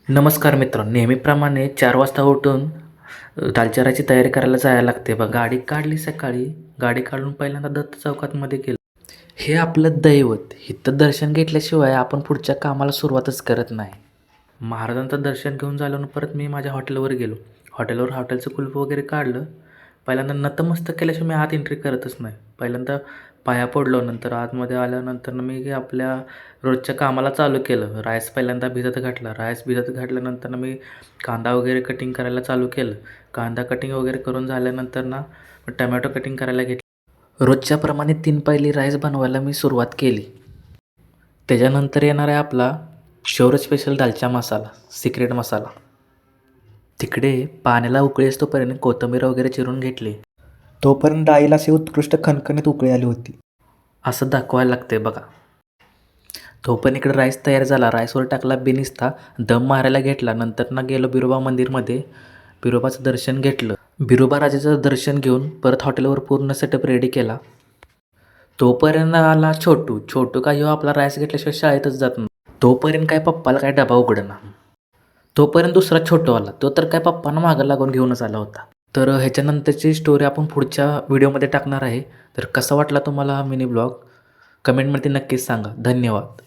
नमस्कार मित्रांनो, नेहमीप्रमाणे 4 वाजता उठून दालचराची तयारी करायला जायला लागते बघ. गाडी काढली सकाळी, गाडी काढून पहिल्यांदा दत्त चौकातमध्ये गेलो. हे आपलं दैवत. इथं दर्शन घेतल्याशिवाय आपण पुढच्या कामाला सुरुवातच करत नाही. महाराजांचं दर्शन घेऊन झाल्यावर परत मी माझ्या हॉटेलवर गेलो. हॉटेलचं कुलूप वगैरे काढलं. पहिल्यांदा नतमस्तक केल्याशिवाय मी आत एंट्री करतच नाही. पहिल्यांदा पाया पडलो, नंतर आतमध्ये आल्यानंतर मी आपल्या रोजच्या कामाला चालू केलं. राईस पहिल्यांदा भिजत घातला. राईस भिजत घातल्यानंतर मी कांदा वगैरे कटिंग करायला चालू केलं. कांदा कटिंग वगैरे करून झाल्यानंतर टमॅटो कटिंग करायला घेतलं. रोजच्याप्रमाणे 3 पायली राईस बनवायला मी सुरुवात केली. त्याच्यानंतर येणार आहे आपला शौर्य स्पेशल दालचा मसाला, सिक्रेट मसाला. तिकडे पाण्याला उकळी असतोपर्यंत कोथिंबीर वगैरे चिरून घेतली. तोपर्यंत डाळीला अशी उत्कृष्ट खणखणीत उकळी आली होती. असं दाखवायला लागते बघा. तोपर्यंत इकडे राईस तयार झाला. राईसवर टाकला बिनिस्ता, दम मारायला घेतला. नंतर गेलो बिरोबा मंदिरमध्ये. बिरोबाचं दर्शन घेतलं. बिरोबा राजाचं दर्शन घेऊन परत हॉटेलवर पूर्ण सेटअप रेडी केला. तोपर्यंत आला छोटू काय ह्यो आपला राईस घेतल्याशिवाय शाळेतच जात नाही. तोपर्यंत काय पप्पाला काय डबा उघडना. तोपर्यंत दुसरा छोटू आला. तो तर काय पप्पांना मागं लागून घेऊनच आला होता. तर ह्याच्यानंतरची स्टोरी आपण पुढच्या व्हिडिओमध्ये टाकणार आहे. तर कसा वाटला तुम्हाला हा मिनी ब्लॉग कमेंटमध्ये नक्कीच सांगा. धन्यवाद.